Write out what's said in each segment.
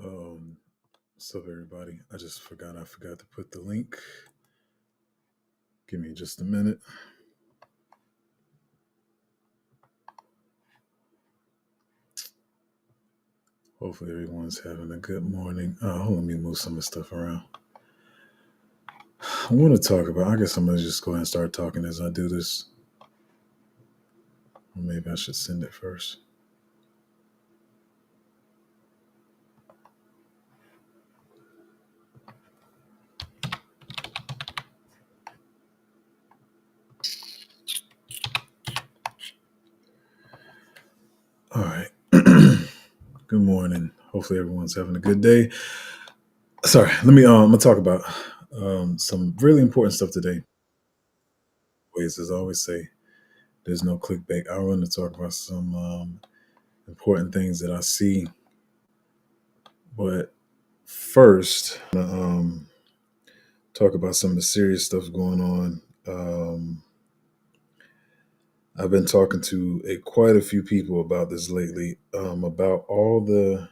Um, what's up, everybody? I forgot to put the link. Give me just a minute. Hopefully, everyone's having a good morning. Let me move some of the stuff around. I want to talk about. I guess I'm gonna just go ahead and start talking as I do this. Or maybe I should send it first. All right. Good morning. Hopefully, everyone's having a good day. Sorry. Let me. I'm gonna talk about some really important stuff today. As I always say, there's no clickbait. I want to talk about some important things that I see. But first, talk about some of the serious stuff going on. I've been talking to quite a few people about this lately, about all the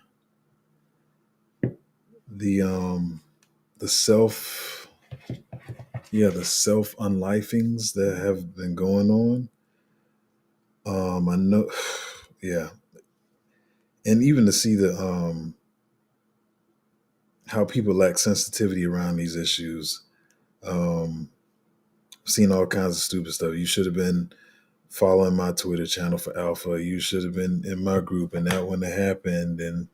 the self the self unlifings that have been going on. I know, yeah, and even to see the how people lack sensitivity around these issues. Um, Seen all kinds of stupid stuff. You should have been following my Twitter channel for Alpha. You should have been in my group, and that wouldn't have happened. And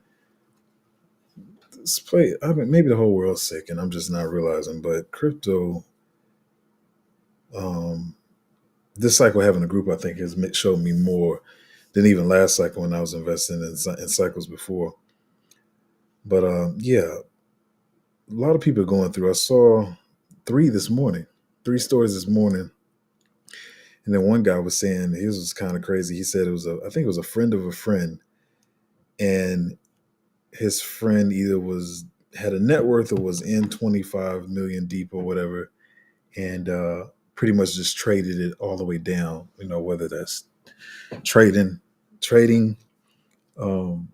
I mean, maybe the whole world's sick, and I'm just not realizing. But crypto, um, this cycle having a group, I think, has showed me more than even last cycle when I was investing in cycles before. But yeah, a lot of people are going through. I saw three stories this morning. And then one guy was saying his was kind of crazy. He said I think it was a friend of a friend, and his friend either had a net worth or was in 25 million deep or whatever, and pretty much just traded it all the way down. Whether that's trading, trading, um,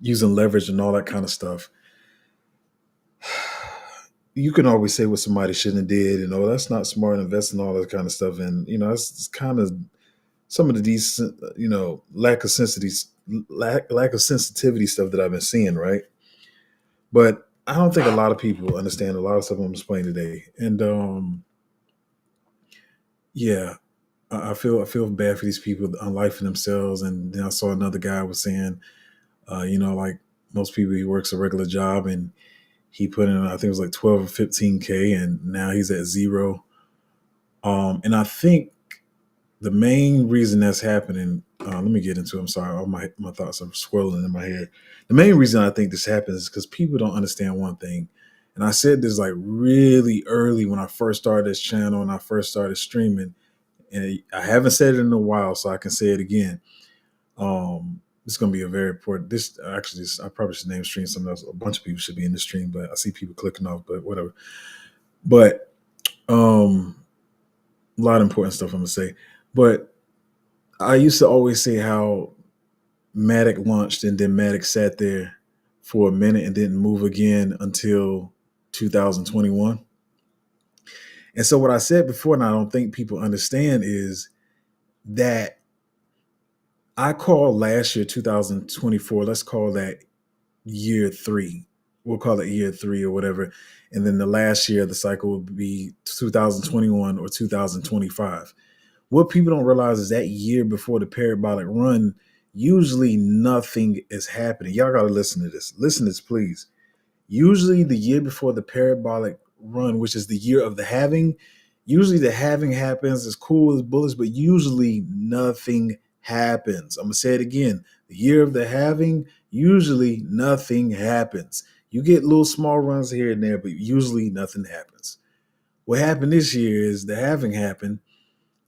using leverage and all that kind of stuff. You can always say what somebody shouldn't have did, and that's not smart investing, all that kind of stuff. And it's kind of some of the decent, lack of sensitivity stuff that I've been seeing, right? But I don't think a lot of people understand a lot of stuff I'm explaining today. And yeah, I feel bad for these people unlifing themselves. And then I saw another guy was saying, like most people, he works a regular job and he put in, I think it was like 12 or 15K, and now he's at zero. And I think the main reason that's happening, let me get into it. I'm sorry, all my thoughts are swirling in my head. The main reason I think this happens is because people don't understand one thing. And I said this like really early when I first started this channel and I first started streaming. And I haven't said it in a while, so I can say it again. It's going to be a very important. I probably should name stream something else. A bunch of people should be in the stream, but I see people clicking off. But whatever. But a lot of important stuff I'm gonna say. But I used to always say how Matic launched and then Matic sat there for a minute and didn't move again until 2021. And so what I said before, and I don't think people understand, is that I call last year 2024, let's call that year three. We'll call it year three or whatever. And then the last year of the cycle would be 2021 or 2025. What people don't realize is that year before the parabolic run, usually nothing is happening. Y'all got to listen to this. Listen to this, please. Usually the year before the parabolic run, which is the year of the halving, usually the halving happens, as cool as bullish, but usually nothing happens. I'm going to say it again. The year of the halving, usually nothing happens. You get little small runs here and there, but usually nothing happens. What happened this year is the halving happened.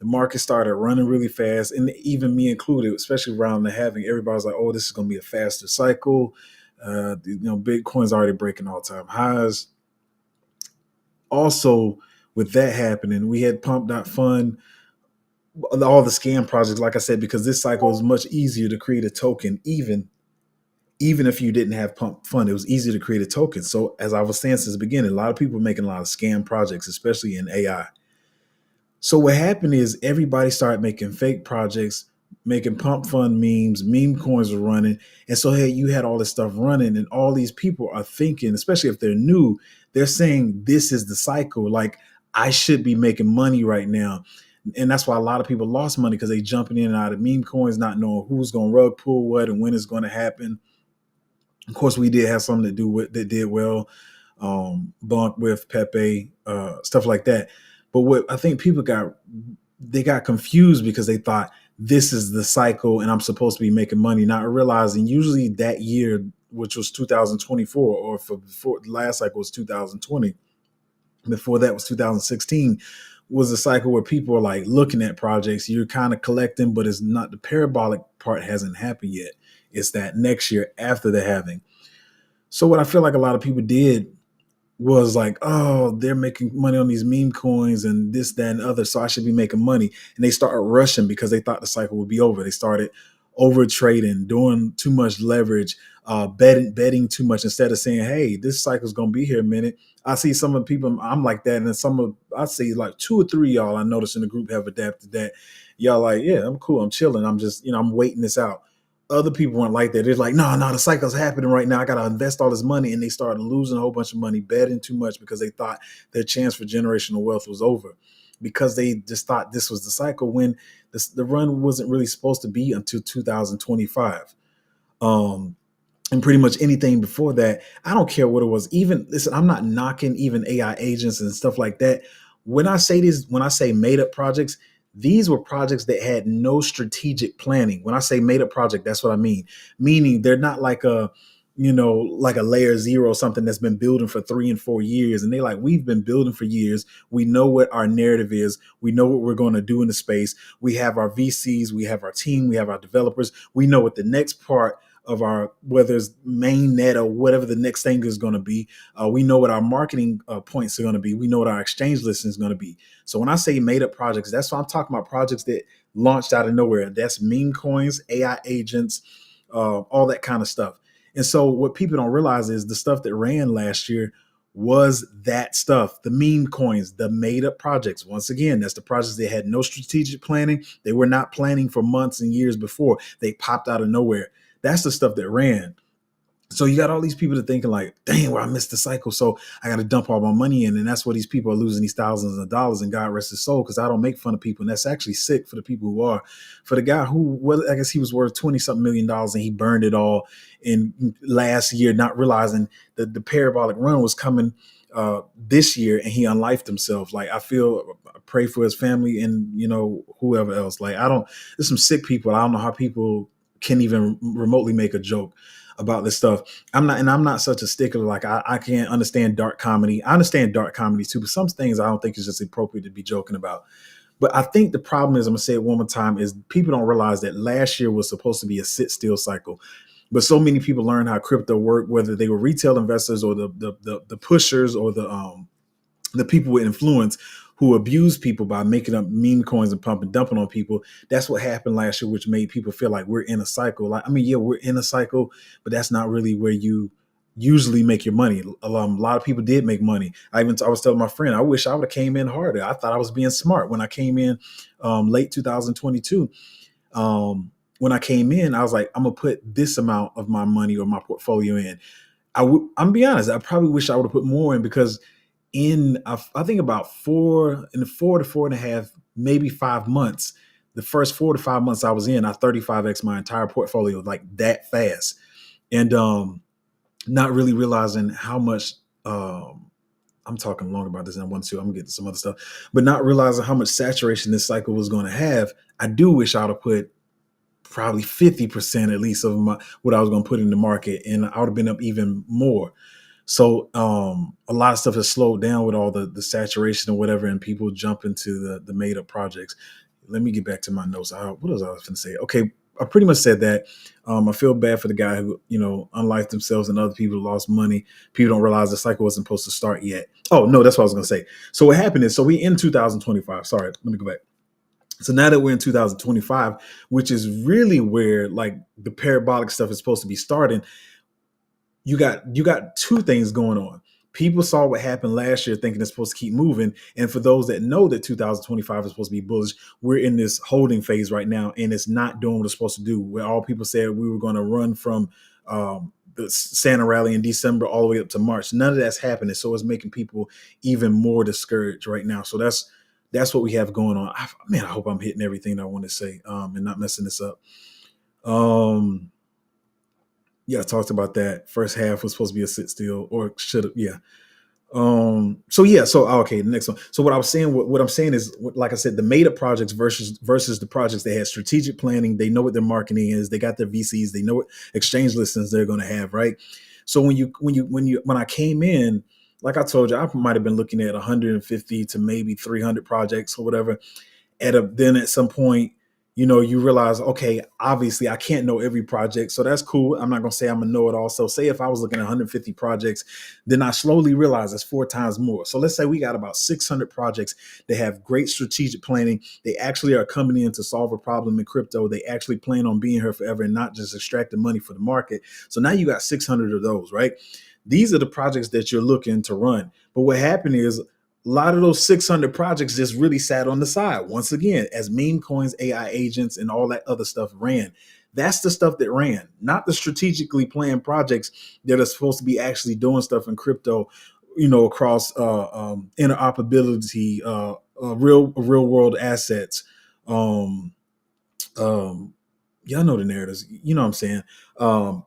The market started running really fast, and even me included, especially around the halving, everybody's like, oh, this is going to be a faster cycle. Bitcoin's already breaking all-time highs. Also, with that happening, we had pump.fun, all the scam projects, like I said, because this cycle is much easier to create a token, even even if you didn't have pump fund, it was easy to create a token. So as I was saying since the beginning, a lot of people were making a lot of scam projects, especially in AI. So what happened is everybody started making fake projects, making pump fund memes, meme coins were running. And so hey, you had all this stuff running, and all these people are thinking, especially if they're new, they're saying this is the cycle. Like I should be making money right now. And that's why a lot of people lost money because they jumping in and out of meme coins, not knowing who's gonna rug pull what and when it's gonna happen. Of course, we did have some that did well, Bunk with Pepe, stuff like that. But what I think people got confused because they thought this is the cycle and I'm supposed to be making money, not realizing usually that year, which was 2024, or for before the last cycle was 2020. Before that was 2016, was a cycle where people are like looking at projects. You're kind of collecting, but it's not, the parabolic part hasn't happened yet. It's that next year after the halving. So what I feel like a lot of people did was like, oh, they're making money on these meme coins and this, that, and other, so I should be making money. And they started rushing because they thought the cycle would be over. They started over trading, doing too much leverage, betting too much instead of saying, hey, this cycle's gonna be here a minute. I see some of the people, I'm like that, and then I see like two or three y'all I noticed in the group have adapted that. Y'all like, yeah, I'm cool, I'm chilling, I'm just, I'm waiting this out. Other people weren't like that. They're like, no, the cycle's happening right now. I got to invest all this money. And they started losing a whole bunch of money, betting too much because they thought their chance for generational wealth was over, because they just thought this was the cycle when the run wasn't really supposed to be until 2025. And pretty much anything before that, I don't care what it was. Even listen, I'm not knocking even AI agents and stuff like that. When I say made up projects, these were projects that had no strategic planning. When I say made up project, that's what I mean. Meaning they're not like like a layer zero, something that's been building for 3 and 4 years. And they like, we've been building for years. We know what our narrative is. We know what we're going to do in the space. We have our VCs, we have our team, we have our developers. We know what the next part of our, whether it's main net or whatever the next thing is going to be. We know what our marketing points are going to be. We know what our exchange listing is going to be. So when I say made up projects, that's what I'm talking about, projects that launched out of nowhere. That's meme coins, AI agents, all that kind of stuff. And so what people don't realize is the stuff that ran last year was that stuff, the meme coins, the made up projects. Once again, that's the projects that had no strategic planning. They were not planning for months and years before. They popped out of nowhere. That's the stuff that ran. So you got all these people that thinking like, dang, well, I missed the cycle, so I got to dump all my money in. And that's why these people are losing these thousands of dollars, and God rest his soul, because I don't make fun of people. And that's actually sick for the people who are. For the guy who, well, I guess he was worth $20-something million and he burned it all in last year, not realizing that the parabolic run was coming this year, and he unlifed himself. Like, I pray for his family and, whoever else. Like, there's some sick people. I don't know how people can even remotely make a joke about this stuff. I'm not such a stickler. Like I can't understand dark comedy. I understand dark comedy too, but some things I don't think is just appropriate to be joking about. But I think the problem is, I'm gonna say it one more time, is people don't realize that last year was supposed to be a sit still cycle. But so many people learned how crypto worked, whether they were retail investors or the pushers or the people with influence who abuse people by making up meme coins and pump and dumping on people. That's what happened last year, which made people feel like we're in a cycle. Like, I mean, yeah, we're in a cycle, but that's not really where you usually make your money. A lot of people did make money. I was telling my friend, I wish I would have came in harder. I thought I was being smart when I came in late 2022. When I came in, I was like, I'm gonna put this amount of my money or my portfolio in. I'm be honest, I probably wish I would have put more in, because I think about 4 to 4.5, maybe 5 months, the first 4 to 5 months I was in, I 35x my entire portfolio like that fast. And not really realizing how much I'm talking long about this, and I'm going to get to some other stuff, but not realizing how much saturation this cycle was going to have. I do wish I would have put probably 50% at least of what I was going to put in the market, and I would have been up even more. So a lot of stuff has slowed down with all the saturation or whatever, and people jump into the made up projects. Let me get back to my notes. What was I going to say? Okay, I pretty much said that. I feel bad for the guy who, unlifed themselves, and other people lost money. People don't realize the cycle wasn't supposed to start yet. Oh, no, that's what I was going to say. So what happened is, we in 2025. Sorry, let me go back. So now that we're in 2025, which is really where like the parabolic stuff is supposed to be starting, you got two things going on. People saw what happened last year thinking it's supposed to keep moving. And for those that know that 2025 is supposed to be bullish, we're in this holding phase right now, and it's not doing what it's supposed to do. Where all people said we were going to run from the Santa rally in December all the way up to March. None of that's happening. So it's making people even more discouraged right now. So that's what we have going on. Man, I hope I'm hitting everything I want to say and not messing this up. Yeah, I talked about that. First half was supposed to be a sit still, or should have. Yeah. Okay, the next one. So what I was saying, what I'm saying is, like I said, the made up projects versus the projects that had strategic planning. They know what their marketing is. They got their VCs. They know what exchange listings they're going to have, right? So when I came in, like I told you, I might have been looking at 150 to maybe 300 projects or whatever. Then at some point, you realize, okay, obviously I can't know every project, so that's cool. I'm not gonna say I'm gonna know it all. So say if I was looking at 150 projects, then I slowly realize it's 4 times more. So let's say we got about 600 projects that have great strategic planning. They actually are coming in to solve a problem in crypto. They actually plan on being here forever and not just extracting money for the market. So now you got 600 of those, right? These are the projects that you're looking to run. But what happened is, a lot of those 600 projects just really sat on the side. Once again, as meme coins, AI agents, and all that other stuff ran. That's the stuff that ran, not the strategically planned projects that are supposed to be actually doing stuff in crypto, across interoperability, real world assets. Um, y'all know the narratives. You know what I'm saying? Um,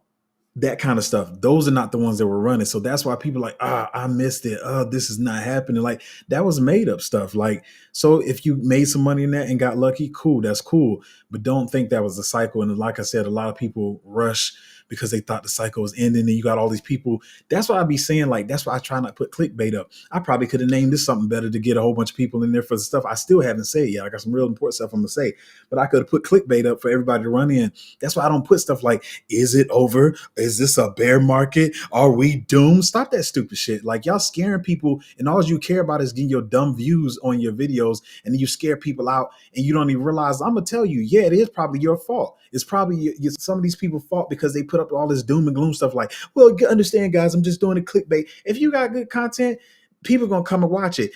that kind of stuff. Those are not the ones that were running. So that's why people are like, I missed it. This is not happening. Like, that was made up stuff. Like, so if you made some money in that and got lucky, cool, that's cool. But don't think that was a cycle. And like I said, a lot of people rush because they thought the cycle was ending, and you got all these people. That's why I be saying, like, that's why I try not to put clickbait up. I probably could have named this something better to get a whole bunch of people in there for the stuff I still haven't said yet. I got some real important stuff I'm gonna say, but I could have put clickbait up for everybody to run in. That's why I don't put stuff like, is it over? Is this a bear market? Are we doomed? Stop that stupid shit. Like, y'all scaring people, and all you care about is getting your dumb views on your videos, and then you scare people out, and you don't even realize. I'm gonna tell you, yeah, it is probably your fault. It's probably some of these people's fault because they put up all this doom and gloom stuff. Like, well, understand, guys, I'm just doing a clickbait. If you got good content, people are gonna come and watch it.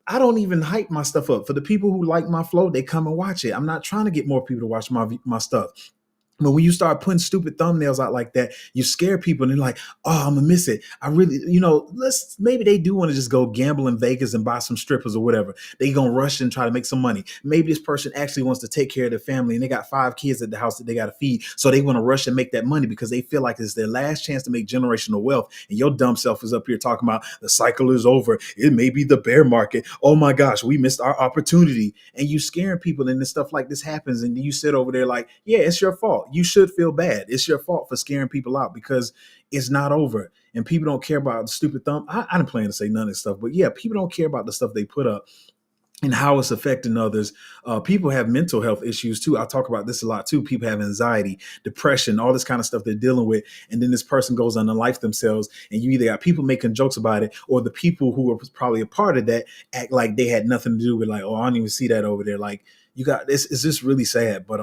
I don't even hype my stuff up. For the people who like my flow, they come and watch it. I'm not trying to get more people to watch my stuff. But when you start putting stupid thumbnails out like that, you scare people, and they're like, oh, I'm gonna miss it. I really, maybe they do want to just go gamble in Vegas and buy some strippers or whatever. They gonna rush and try to make some money. Maybe this person actually wants to take care of their family, and they got 5 kids at the house that they gotta feed. So they want to rush and make that money because they feel like it's their last chance to make generational wealth. And your dumb self is up here talking about the cycle is over. It may be the bear market. Oh my gosh, we missed our opportunity. And you scaring people, and then stuff like this happens, and you sit over there like, yeah, it's your fault. You should feel bad. It's your fault for scaring people out because it's not over. And people don't care about the stupid thumb. I didn't plan to say none of this stuff, but yeah, people don't care about the stuff they put up and how it's affecting others. People have mental health issues too. I talk about this a lot too. People have anxiety, depression, all this kind of stuff they're dealing with. And then this person goes on to life themselves, and you either got people making jokes about it, or the people who are probably a part of that act like they had nothing to do with, like, oh, I don't even see that over there. Like, you got this. It's just really sad. But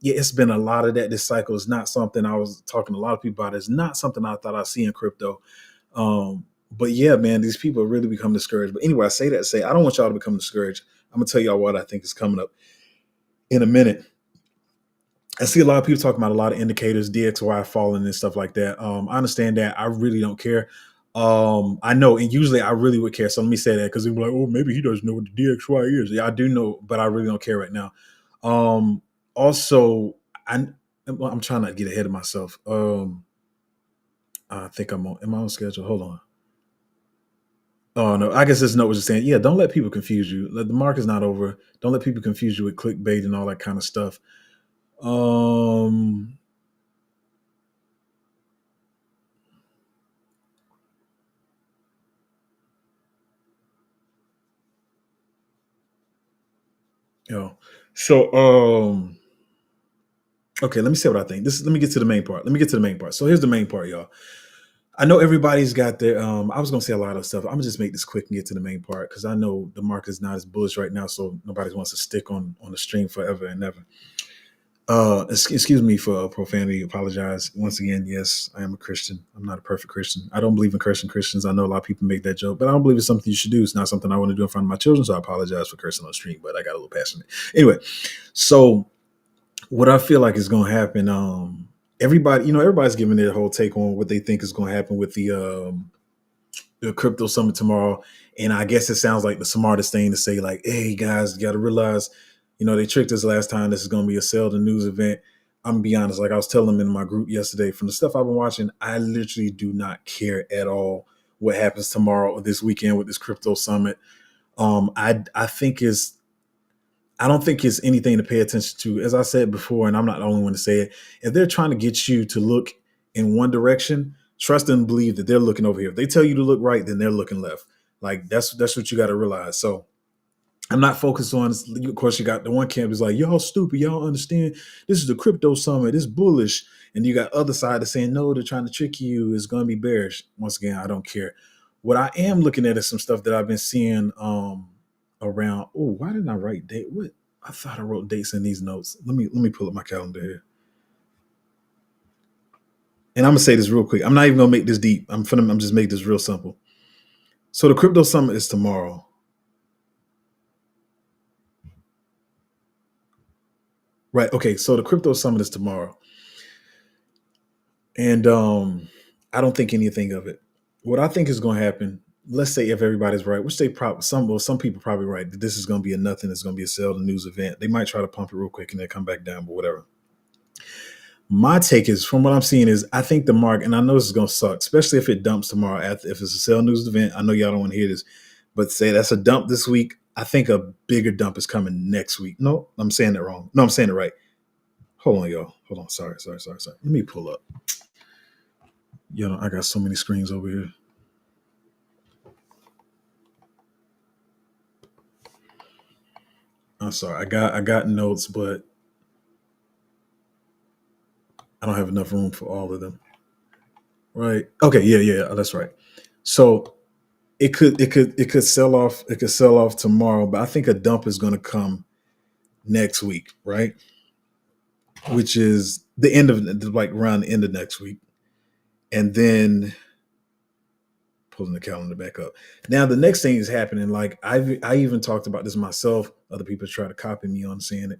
yeah, it's been a lot of that. This cycle is not something I was talking to a lot of people about. It's not something I thought I'd see in crypto. But yeah, man, these people really become discouraged. But anyway, I say that to say I don't want y'all to become discouraged. I'm gonna tell y'all what I think is coming up in a minute. I see a lot of people talking about a lot of indicators, DXY falling and stuff like that. I understand that. I really don't care. I know, and usually I really would care. So let me say that, because people are like, oh, maybe he doesn't know what the DXY is. Yeah, I do know, but I really don't care right now. Also, I'm trying not to get ahead of myself. I think am I on schedule? Hold on. Oh no, I guess this note was just saying, yeah, don't let people confuse you. The market's not over. Don't let people confuse you with clickbait and all that kind of stuff. Um, you know, so okay, let me say what I think. Let me get to the main part. Let me get to the main part. So here's the main part, y'all. I know everybody's got their I was gonna say a lot of stuff. I'm gonna just make this quick and get to the main part, because I know the market's not as bullish right now, so nobody wants to stick on the stream forever and ever. Excuse me for profanity. Apologize once again. Yes, I am a Christian. I'm not a perfect Christian. I don't believe in cursing Christians. I know a lot of people make that joke, but I don't believe it's something you should do. It's not something I want to do in front of my children. So I apologize for cursing on stream, but I got a little passionate. Anyway, so what I feel like is going to happen. Everybody, everybody's giving their whole take on what they think is going to happen with the crypto summit tomorrow. And I guess it sounds like the smartest thing to say, like, hey guys, you got to realize, they tricked us last time. This is going to be a sell the news event. I'm gonna be honest, like I was telling them in my group yesterday, from the stuff I've been watching, I literally do not care at all what happens tomorrow or this weekend with this crypto summit. I think I don't think it's anything to pay attention to. As I said before, and I'm not the only one to say it, if they're trying to get you to look in one direction, trust and believe that they're looking over here. If they tell you to look right, then they're looking left. Like that's what you got to realize. So I'm not focused on. Of course, you got the one camp is like, y'all stupid, y'all understand. This is the crypto summit. It's bullish, and you got other side that's saying no, they're trying to trick you. It's going to be bearish. Once again, I don't care. What I am looking at is some stuff that I've been seeing around. Oh, why didn't I write date? What I thought I wrote dates in these notes. Let me pull up my calendar here. And I'm gonna say this real quick. I'm not even gonna make this deep. I'm just make this real simple. So the crypto summit is tomorrow. Right. Okay. So the crypto summit is tomorrow. And I don't think anything of it. What I think is going to happen, let's say if everybody's right, which they probably some people probably right, that this is going to be a nothing, it's going to be a sell the news event. They might try to pump it real quick and then come back down, but whatever. My take is, from what I'm seeing, is I think the market, and I know this is going to suck, especially if it dumps tomorrow. After, if it's a sell news event, I know y'all don't want to hear this, but say that's a dump this week. I think a bigger dump is coming next week. No, I'm saying that wrong. No, I'm saying it right. Hold on, y'all. Hold on. Sorry. Let me pull up. I got so many screens over here. I'm sorry. I got notes, but I don't have enough room for all of them. Right. Okay. Yeah. That's right. So it could sell off. It could sell off tomorrow, but I think a dump is going to come next week, right? Which is the end of, like, around the end of next week, and then pulling the calendar back up. Now the next thing is happening. Like I even talked about this myself. Other people try to copy me on saying it.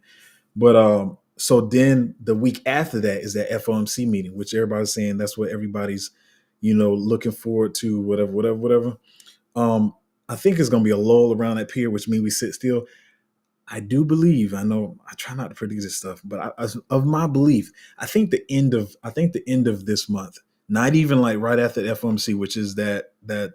But so then the week after that is that FOMC meeting, which everybody's saying that's what everybody's, looking forward to, whatever. I think it's gonna be a lull around that period, which means we sit still. I do believe. I know I try not to predict this stuff, but of my belief, I think the end of this month, not even like right after the FOMC, which is that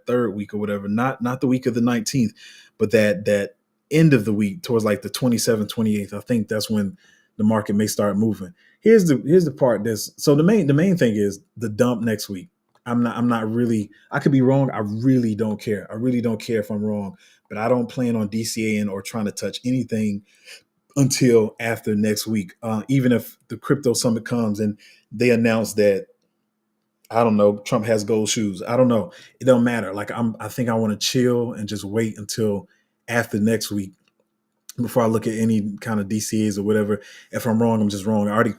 third week or whatever, not the week of the 19th, but that end of the week towards like the 27th, 28th. I think that's when the market may start moving. Here's the part that's so the main thing is the dump next week. I'm not really, I could be wrong. I really don't care. I really don't care if I'm wrong, but I don't plan on DCAing or trying to touch anything until after next week. Even if the crypto summit comes and they announce that, I don't know, Trump has gold shoes. I don't know. It don't matter. Like I think I want to chill and just wait until after next week before I look at any kind of DCAs or whatever. If I'm wrong, I'm just wrong. I already,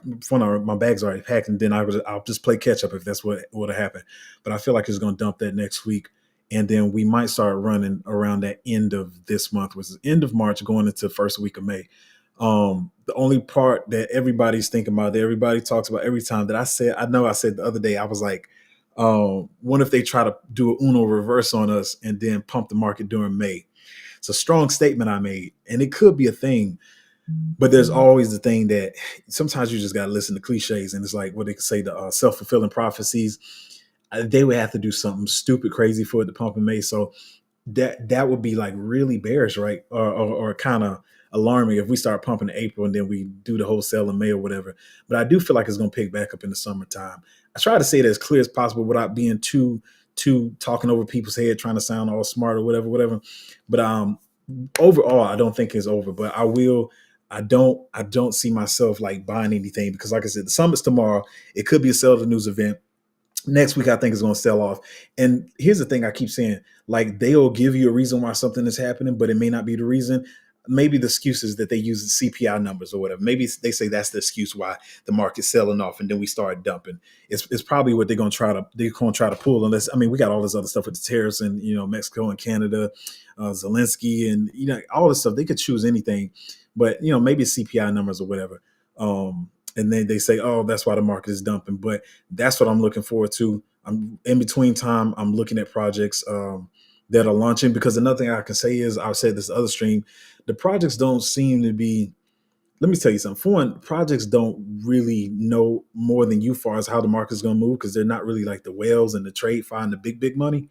my bag's already packed, and then I'll just play catch up if that's what would have happened. But I feel like it's going to dump that next week, and then we might start running around that end of this month, which is end of March, going into the first week of May. The only part that everybody's thinking about, that everybody talks about every time, that I know I said the other day, I was like, what if they try to do a Uno reverse on us and then pump the market during May? It's a strong statement I made, and it could be a thing, but there's always the thing that sometimes you just got to listen to cliches, and it's like what they could say, the self-fulfilling prophecies. They would have to do something stupid, crazy for it to pump in May. So that would be like really bearish, right? Or kind of alarming if we start pumping in April and then we do the whole sell in May or whatever. But I do feel like it's going to pick back up in the summertime. I try to say it as clear as possible without being too talking over people's head, trying to sound all smart or whatever. But overall, I don't think it's over. But I don't see myself like buying anything, because like I said, the summit's tomorrow. It could be a sell the news event. Next week, I think it's going to sell off. And here's the thing I keep saying, like, they'll give you a reason why something is happening, but it may not be the reason. maybe the excuse is that they use the CPI numbers or whatever. Maybe they say that's the excuse why the market's selling off, and then we start dumping. It's probably what they're going to try to pull. Unless, I mean, we got all this other stuff with the tariffs and Mexico and Canada, Zelensky, and all this stuff. They could choose anything, but maybe it's CPI numbers or whatever. And then they say, oh, that's why the market is dumping. But that's what I'm looking forward to. I'm in between time. I'm looking at projects that are launching, because another thing I can say is, I've said this other stream, the projects don't seem to be. Let me tell you something. For one, projects don't really know more than you far as how the market is going to move, because they're not really like the whales and the trade find the big money.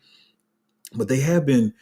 But they have been,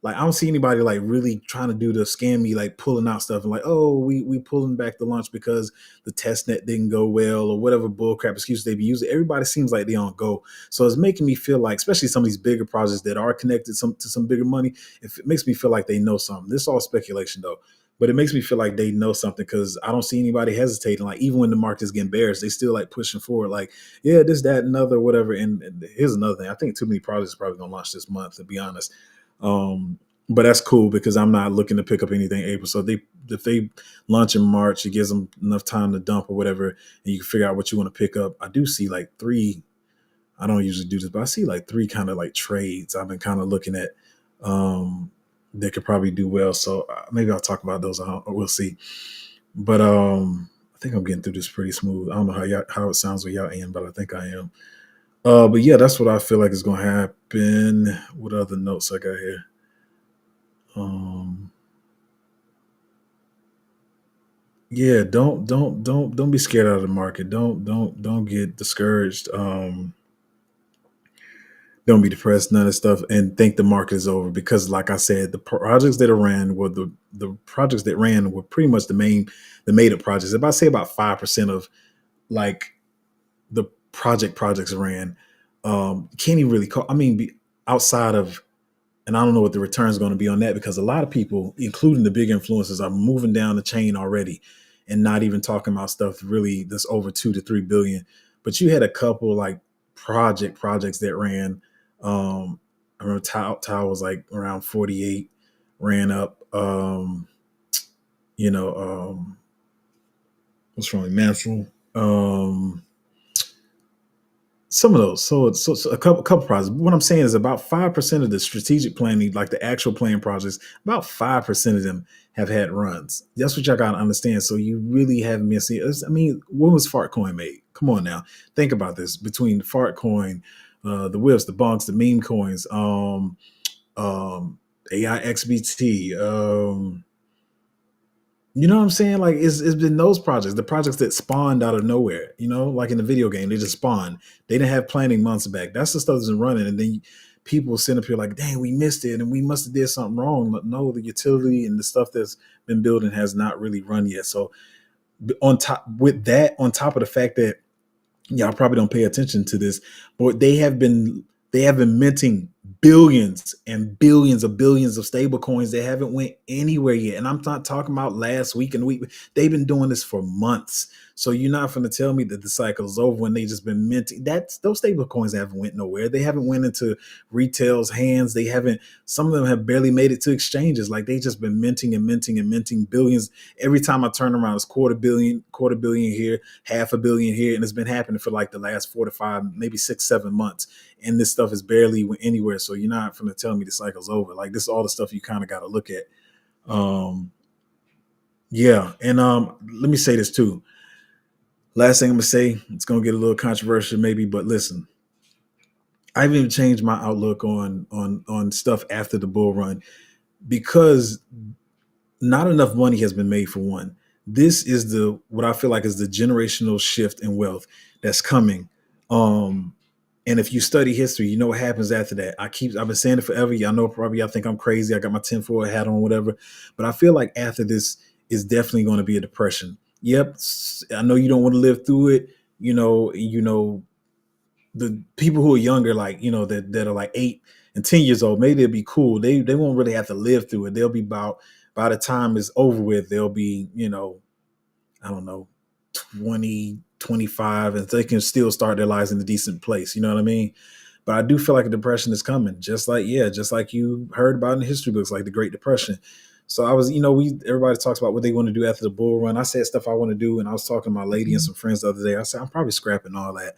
like, I don't see anybody like really trying to do the scam me, like pulling out stuff and like, oh, we pulling back the launch because the test net didn't go well, or whatever bullcrap excuse they be using. Everybody seems like they on go. So it's making me feel like, especially some of these bigger projects that are connected to some bigger money, if it makes me feel like they know something. This is all speculation though. But it makes me feel like they know something, because I don't see anybody hesitating. Like, even when the market is getting bearish, they still like pushing forward. Like, yeah, this, that, another, whatever. And here's another thing. I think too many projects are probably gonna launch this month, to be honest. But that's cool, because I'm not looking to pick up anything April. So if they launch in March, it gives them enough time to dump or whatever, and you can figure out what you want to pick up. I do see like three. I don't usually do this, but I see like three kind of like trades I've been kind of looking at that could probably do well. So maybe I'll talk about those. We'll see. But I think I'm getting through this pretty smooth. I don't know how it sounds with y'all in, but I think I am. But yeah, that's what I feel like is going to happen. What other notes I got here? Yeah, don't be scared out of the market. Don't get discouraged. Don't be depressed, none of that stuff, and think the market is over, because, like I said, the projects that ran were the projects that ran were pretty much the made up projects. If I say about 5% of like the projects ran, can't even really call. I mean, outside of, and I don't know what the return is going to be on that, because a lot of people, including the big influencers, are moving down the chain already, and not even talking about stuff really that's over 2 to 3 billion. But you had a couple like projects that ran. I remember Tau was like around 48, ran up. You know, what's wrong, Mansell? Some of those. So a couple projects. What I'm saying is, about 5% of the strategic planning, like the actual planning projects, about 5% of them have had runs. That's what y'all gotta understand. So you really haven't been seeing. I mean, when was Fartcoin made? Come on now, think about this. Between Fartcoin, the whips, the bonks, the meme coins, AIXBT, you know what I'm saying? Like, it's been those projects, the projects that spawned out of nowhere, like in the video game, they just spawned. They didn't have planning months back. That's the stuff that's been running. And then people sitting up here like, dang, we missed it and we must have did something wrong. But no, the utility and the stuff that's been building has not really run yet. So on top of the fact that y'all probably don't pay attention to this, but they have been minting billions and billions of stable coins that haven't went anywhere yet. And I'm not talking about last week and the week. They've been doing this for months. So you're not going to tell me that the cycle is over when they just been minting. Those stable coins haven't went nowhere. They haven't went into retail's hands. They haven't. Some of them have barely made it to exchanges. Like, they just been minting and minting and minting billions. Every time I turn around, it's quarter billion here, half a billion here, and it's been happening for like the last 4 to 5, maybe 6, 7 months. And this stuff is barely went anywhere. So you're not going to tell me the cycle's over. Like, this is all the stuff you kind of got to look at. Yeah. And let me say this too. Last thing I'm gonna say, it's gonna get a little controversial maybe, but listen, I've even changed my outlook on stuff after the bull run, because not enough money has been made, for one. This is what I feel like is the generational shift in wealth that's coming. And if you study history, you know what happens after that. I've been saying it forever. Y'all know, probably y'all think I'm crazy. I got my tinfoil hat on, whatever. But I feel like after this is definitely going to be a depression. Yep, I know you don't want to live through it. The people who are younger, like, that are like 8 and 10 years old, maybe it'll be cool. They won't really have to live through it. They'll be about, by the time it's over with, they'll be, I don't know, 20, 25, and they can still start their lives in a decent place. You know what I mean? But I do feel like a depression is coming, just like you heard about in the history books, like the Great Depression. So I was, everybody talks about what they want to do after the bull run. I said stuff I want to do, and I was talking to my lady and some friends the other day. I said I'm probably scrapping all that.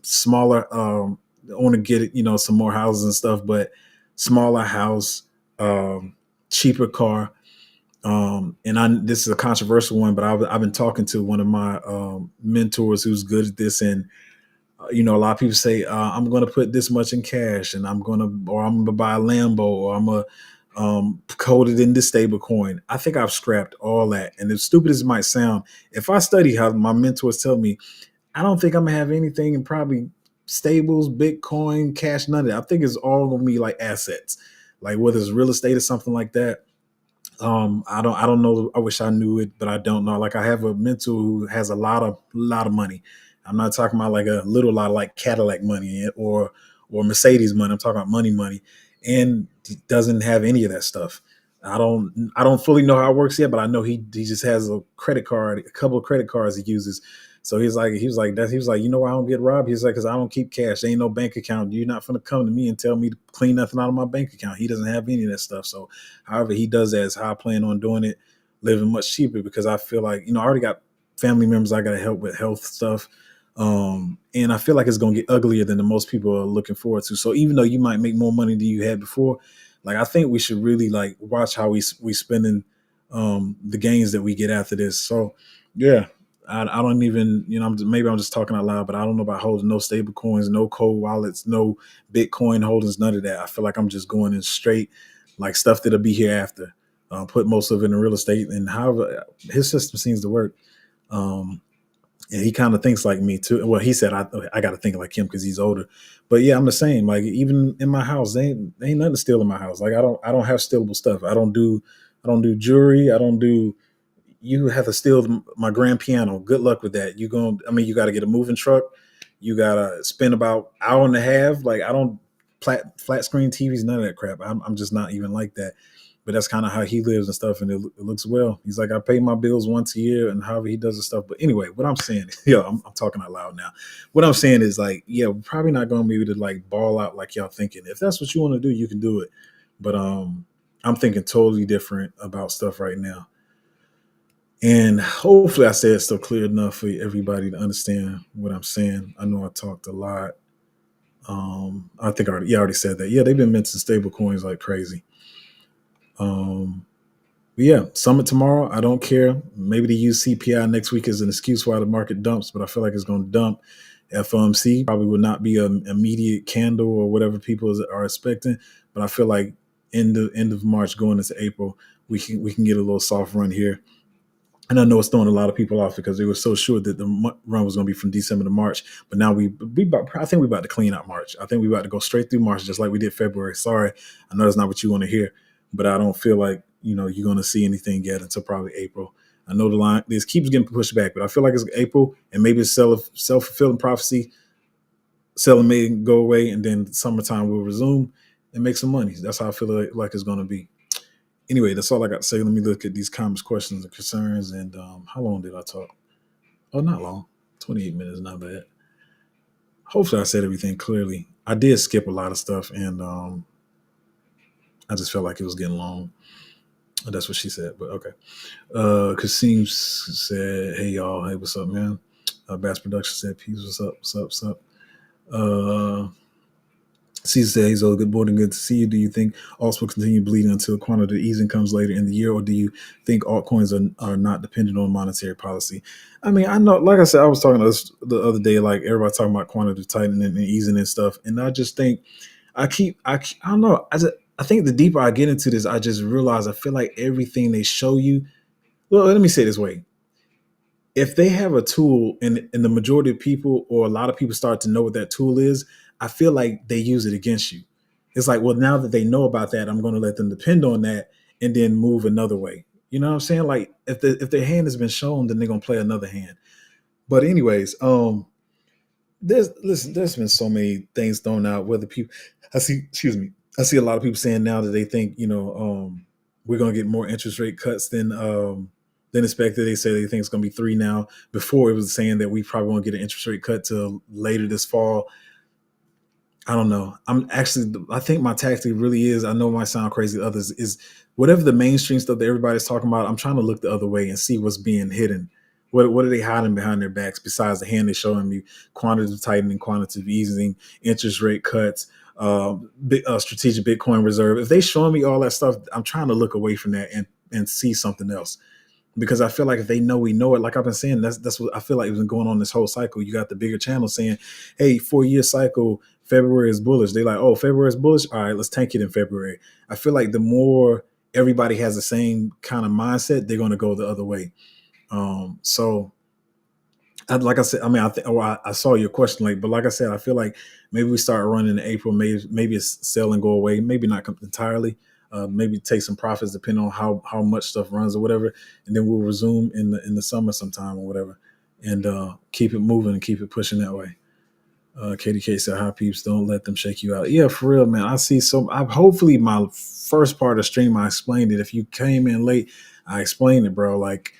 Smaller. I want to get some more houses and stuff, but smaller house, cheaper car. This is a controversial one, but I've been talking to one of my mentors who's good at this, and a lot of people say I'm going to put this much in cash, and I'm going to buy a Lambo, or I'm going to code it in this stable coin. I think I've scrapped all that. And as stupid as it might sound, if I study how my mentors tell me, I don't think I'm gonna have anything in probably stables, Bitcoin, cash, none of that. I think it's all gonna be like assets, like whether it's real estate or something like that. I don't know. I wish I knew it, but I don't know. Like I have a mentor who has a lot of money. I'm not talking about like a little lot of like Cadillac money or Mercedes money. I'm talking about money, and he doesn't have any of that stuff. I don't fully know how it works yet, but I know he just has a credit card, a couple of credit cards he uses. So he was like, I don't get robbed. He's like, because I don't keep cash. There ain't no bank account. You're not gonna come to me and tell me to clean nothing out of my bank account. He doesn't have any of that stuff. So however he does that is how I plan on doing it, living much cheaper, because I feel like, I already got family members I got to help with health stuff. And I feel like it's going to get uglier than the most people are looking forward to. So even though you might make more money than you had before, like I think we should really like watch how we spending the gains that we get after this. So yeah, I don't even, maybe I'm just talking out loud, but I don't know about holding no stable coins, no cold wallets, no Bitcoin holdings, none of that. I feel like I'm just going in straight like stuff that'll be here after. Put most of it in real estate, and however his system seems to work. And he kind of thinks like me too. Well, he said I got to think like him because he's older. But yeah, I'm the same. Like even in my house, they ain't nothing to steal in my house. Like I don't have stealable stuff. I don't do jewelry. I don't do. You have to steal my grand piano. Good luck with that. You got to get a moving truck. You got to spend about hour and a half. Like I don't flat screen TVs, none of that crap. I'm just not even like that. But that's kind of how he lives and stuff, and it looks well. He's like, I pay my bills once a year, and however he does the stuff. But anyway, what I'm saying, I'm talking out loud now. What I'm saying is like, yeah, we're probably not going to be able to like ball out like y'all thinking. If that's what you want to do, you can do it. But I'm thinking totally different about stuff right now. And hopefully I said it so clear enough for everybody to understand what I'm saying. I know I talked a lot. I think I already said that. Yeah, they've been minting stable coins like crazy. Um, but yeah, summit tomorrow. I don't care. Maybe they use CPI next week as an excuse why the market dumps, but I feel like it's going to dump. FOMC probably would not be an immediate candle or whatever people are expecting, but I feel like end of March going into April, we can get a little soft run here. And I know it's throwing a lot of people off because they were so sure that the run was going to be from December to March. But now I think we're about to clean out March. I think we're about to go straight through March, just like we did February. Sorry, I know that's not what you want to hear, but I don't feel like you're going to see anything yet until probably April. I know the line this keeps getting pushed back, but I feel like it's April, and maybe it's self-fulfilling prophecy. Selling may go away, and then summertime will resume and make some money. That's how I feel like it's going to be. Anyway, that's all I got to say. Let me look at these comments, questions, and concerns. And how long did I talk? Oh, not long. 28 minutes, not bad. Hopefully, I said everything clearly. I did skip a lot of stuff, and I just felt like it was getting long. That's what she said, but okay. Kasim said, "Hey y'all, hey, what's up, man?" Bass Production said, "Peace, what's up, what's up, what's up?" Caesar said, "He's all good morning, good to see you. Do you think alts will continue bleeding until quantitative easing comes later in the year, or do you think altcoins are not dependent on monetary policy?" I mean, I know, like I said, I was talking to this the other day, like everybody talking about quantitative tightening and easing and stuff, and I just think I don't know. I think the deeper I get into this, I just realize I feel like everything they show you. Well, let me say it this way: if they have a tool and the majority of people or a lot of people start to know what that tool is, I feel like they use it against you. It's like, well, now that they know about that, I'm going to let them depend on that and then move another way. You know what I'm saying? Like if their hand has been shown, then they're going to play another hand. But anyways, there's been so many things thrown out. Whether people, I see a lot of people saying now that they think we're going to get more interest rate cuts than expected. They say they think it's going to be 3 now. Before it was saying that we probably won't get an interest rate cut till later this fall. I don't know. I think my tactic really is, I know it might sound crazy to others, is whatever the mainstream stuff that everybody's talking about, I'm trying to look the other way and see what's being hidden. What are they hiding behind their backs besides the hand they're showing me? Quantitative tightening, quantitative easing, interest rate cuts, strategic Bitcoin reserve. If they showing me all that stuff, I'm trying to look away from that and see something else, because I feel like if they know we know it, like I've been saying, that's what I feel like has been going on this whole cycle. You got the bigger channel saying, "Hey, 4 year cycle, February is bullish." They like, "Oh, February is bullish. All right, let's tank it in February." I feel like the more everybody has the same kind of mindset, they're going to go the other way. So like I said, I mean, I saw your question late, but like I said, I feel like maybe we start running in April. Maybe it's sell and go away. Maybe not entirely. Maybe take some profits depending on how much stuff runs or whatever, and then we'll resume in the summer sometime or whatever, and keep it moving and keep it pushing that way. KDK said, "Hi peeps, don't let them shake you out." Yeah, for real, man. I see some. I hopefully my first part of the stream I explained it. If you came in late, I explained it, bro. Like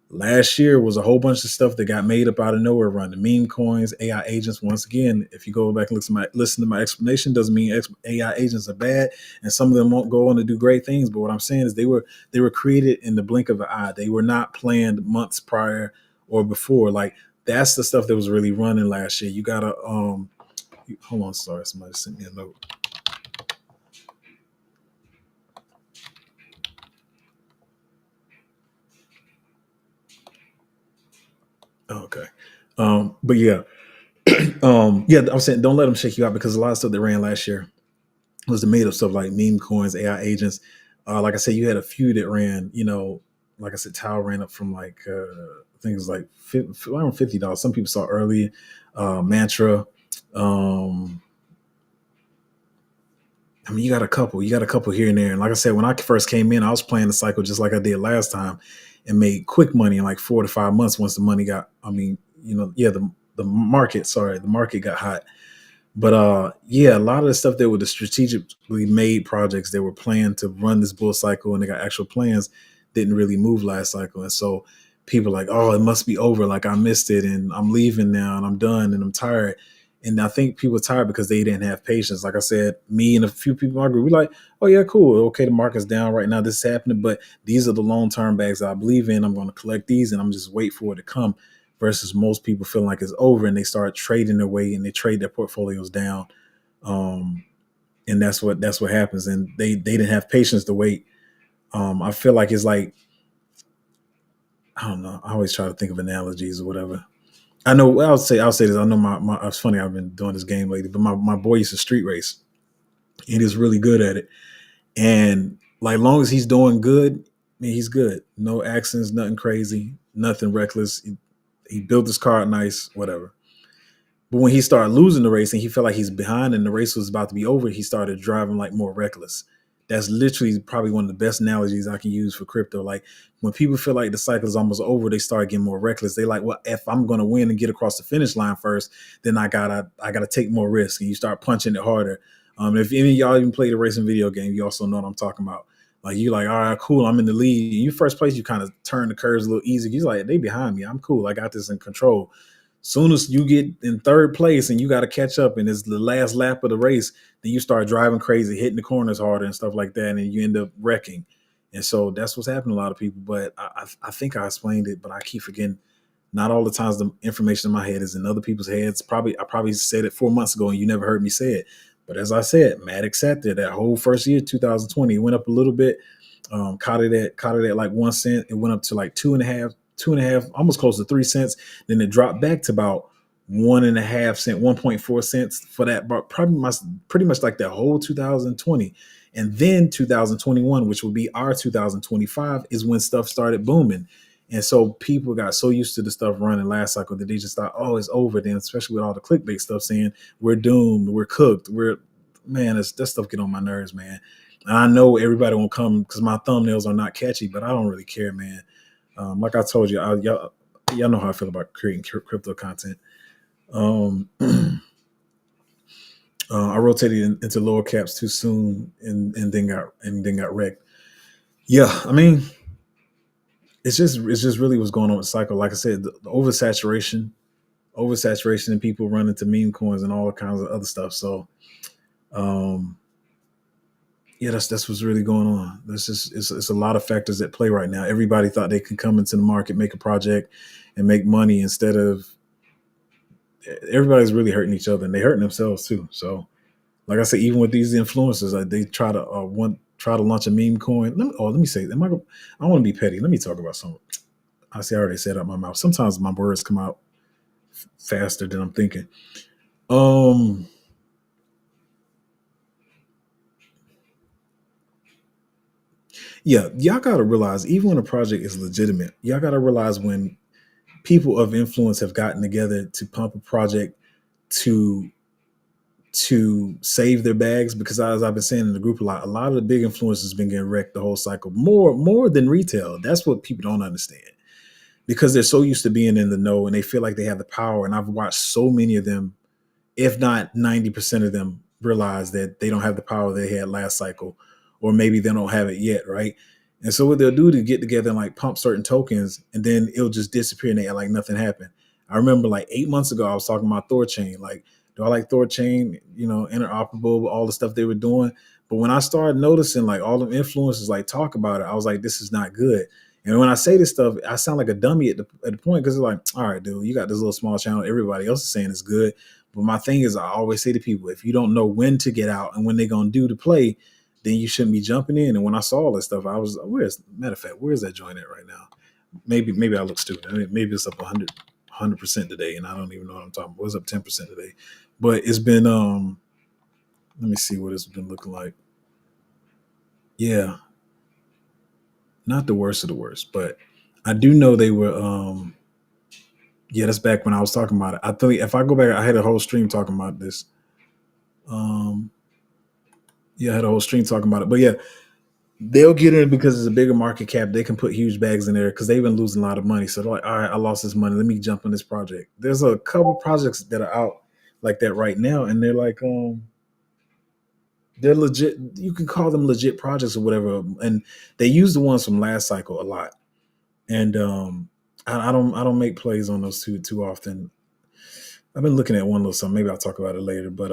last year was a whole bunch of stuff that got made up out of nowhere around the meme coins, AI agents. Once again, if you go back and listen to my explanation, doesn't mean AI agents are bad, and some of them won't go on to do great things. But what I'm saying is they were created in the blink of an eye. They were not planned months prior or before. Like that's the stuff that was really running last year. You gotta hold on, sorry, somebody sent me a note. Okay. But yeah, yeah, I was saying don't let them shake you out, because a lot of stuff that ran last year was the made up stuff like meme coins, AI agents. Like I said, you had a few that ran, like I said, Tau ran up from like things like around $50. Some people saw early. Mantra. Um, I mean, you got a couple here and there. And like I said, when I first came in, I was playing the cycle just like I did last time, and made quick money in like 4 to 5 months once the money got. I mean, yeah, the market. Sorry, the market got hot. But yeah, a lot of the stuff that were the strategically made projects that were planned to run this bull cycle and they got actual plans didn't really move last cycle. And so people are like, "Oh, it must be over. Like I missed it and I'm leaving now and I'm done and I'm tired." And I think people are tired because they didn't have patience. Like I said, me and a few people in my group, we're like, "Oh yeah, cool. Okay, the market's down right now. This is happening, but these are the long-term bags I believe in. I'm going to collect these and I'm just wait for it to come." Versus most people feeling like it's over and they start trading their way and they trade their portfolios down. Um, and that's what happens. And they didn't have patience to wait. I feel like it's like, I don't know. I always try to think of analogies or whatever. I know I'll say this. I know it's funny, I've been doing this game lately, but my boy used to street race and he's really good at it. And like long as he's doing good, I mean, he's good. No accidents, nothing crazy, nothing reckless. He built his car nice, whatever. But when he started losing the race and he felt like he's behind and the race was about to be over, he started driving like more reckless. That's literally probably one of the best analogies I can use for crypto. Like when people feel like the cycle is almost over, they start getting more reckless. They like, well, if I'm going to win and get across the finish line first, then I gotta take more risk, and you start punching it harder. If any of y'all even played a racing video game, you also know what I'm talking about. Like you like, all right, cool, I'm in the lead. You first place, you kind of turn the curves a little easy. You're like, they behind me, I'm cool, I got this in control. Soon as you get in third place and you got to catch up and it's the last lap of the race, then you start driving crazy, hitting the corners harder and stuff like that, and you end up wrecking. And so that's what's happening to a lot of people. But I think I explained it, but I keep forgetting. Not all the times the information in my head is in other people's heads. I probably said it 4 months ago and you never heard me say it. But as I said, Matic sat there that whole first year, 2020, it went up a little bit. Caught it at like 1 cent. It went up to like two and a half, almost close to 3 cents. Then it dropped back to about 1.5 cent, 1.4 cents for that, but pretty much like that whole 2020. And then 2021, which will be our 2025, is when stuff started booming. And so people got so used to the stuff running last cycle that they just thought, oh, it's over. Then, especially with all the clickbait stuff saying we're doomed, we're cooked, man, that stuff get on my nerves, man. And I know everybody won't come because my thumbnails are not catchy, but I don't really care, man. Like I told you, y'all know how I feel about creating crypto content. I rotated into lower caps too soon, and then got wrecked. Yeah, I mean, it's just really what's going on with the cycle. Like I said, the oversaturation oversaturation and people running to meme coins and all kinds of other stuff. So um, yeah, that's what's really going on. This is it's a lot of factors at play right now. Everybody thought they could come into the market, make a project, and make money instead of everybody's really hurting each other and they hurting themselves too. So like I said, even with these influencers, like they try to launch a meme coin. Let me say, I want to be petty. Let me talk about something. I see I already said out my mouth. Sometimes my words come out faster than I'm thinking. Um, yeah, y'all gotta realize even when a project is legitimate, y'all gotta realize when people of influence have gotten together to pump a project to save their bags, because as I've been saying in the group a lot of the big influencers been getting wrecked the whole cycle more than retail. That's what people don't understand, because they're so used to being in the know and they feel like they have the power. And I've watched so many of them, if not 90% of them, realize that they don't have the power they had last cycle, or maybe they don't have it yet, right? And so what they'll do to get together and like pump certain tokens, and then it'll just disappear and they act like nothing happened. I remember like 8 months ago, I was talking about Thor Chain. Like, do I like Thor Chain? Interoperable, all the stuff they were doing. But when I started noticing like all the influencers like talk about it, I was like, this is not good. And when I say this stuff, I sound like a dummy at the point, because it's like, all right, dude, you got this little small channel. Everybody else is saying it's good. But my thing is, I always say to people, if you don't know when to get out and when they're gonna do to play, then you shouldn't be jumping in. And when I saw all this stuff, I was, matter of fact, where's that joint at right now? Maybe I look stupid. I mean, maybe it's up 100% today, and I don't even know what I'm talking about. It was up 10% today, but it's been let me see what it's been looking like. Yeah, not the worst of the worst, but I do know they were yeah, that's back when I was talking about it. I think if I go back, I had a whole stream talking about this. Um, yeah, I had a whole stream talking about it. But yeah, they'll get in because it's a bigger market cap. They can put huge bags in there because they've been losing a lot of money. So they're like, all right, I lost this money. Let me jump on this project. There's a couple projects that are out like that right now, and they're like, they're legit. You can call them legit projects or whatever. And they use the ones from last cycle a lot. And I don't make plays on those too often. I've been looking at one little something. Maybe I'll talk about it later. But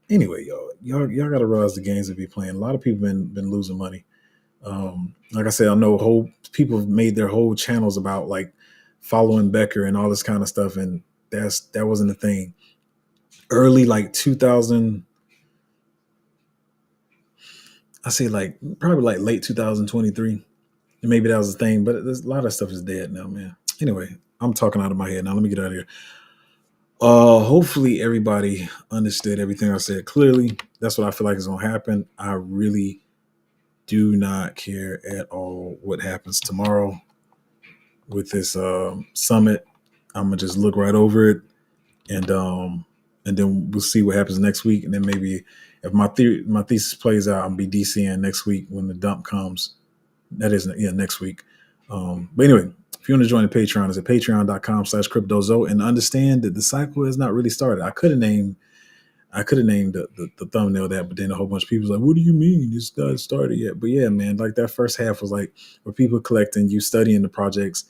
anyway, y'all gotta realize the games that be playing. A lot of people been losing money. Like I said, I know whole people have made their whole channels about like following Becker and all this kind of stuff, and that wasn't a thing. Early like 2000, I say like probably like late 2023, and maybe that was a thing. But there's a lot of stuff is dead now, man. Anyway, I'm talking out of my head now. Let me get out of here. Hopefully everybody understood everything I said clearly. That's what I feel like is gonna happen. I really do not care at all what happens tomorrow with this summit. I'm gonna just look right over it, and then we'll see what happens next week. And then maybe if my thesis plays out, I'll be DCing next week when the dump comes. That is, yeah, next week. But anyway, if you want to join the Patreon, it's at patreon.com/cryptozo, and understand that the cycle has not really started. I could have named the thumbnail that, but then a whole bunch of people's like, what do you mean it's not started yet? But yeah, man, like that first half was like where people collecting, you studying the projects,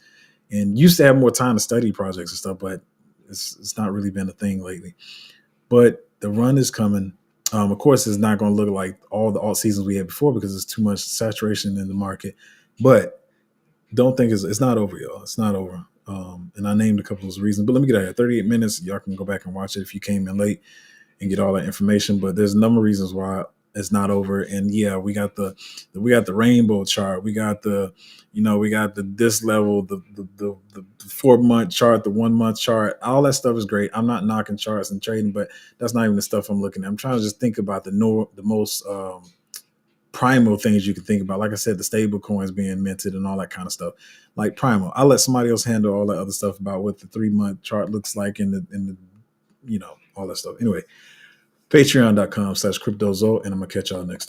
and used to have more time to study projects and stuff, but it's not really been a thing lately. But the run is coming. Of course, it's not going to look like all the alt seasons we had before because there's too much saturation in the market. But don't think it's not over, y'all. It's not over. And I named a couple of those reasons. But let me get out here. 38 minutes. Y'all can go back and watch it if you came in late and get all that information. But there's a number of reasons why it's not over. And yeah, we got the rainbow chart. We got this level, the 4-month chart, the 1-month chart. All that stuff is great. I'm not knocking charts and trading, but that's not even the stuff I'm looking at. I'm trying to just think about the most primal things you can think about. Like I said, the stable coins being minted and all that kind of stuff. Like primal. I'll let somebody else handle all that other stuff about what the 3-month chart looks like in the all that stuff. Anyway, patreon.com/cryptozo, and I'm gonna catch y'all next time.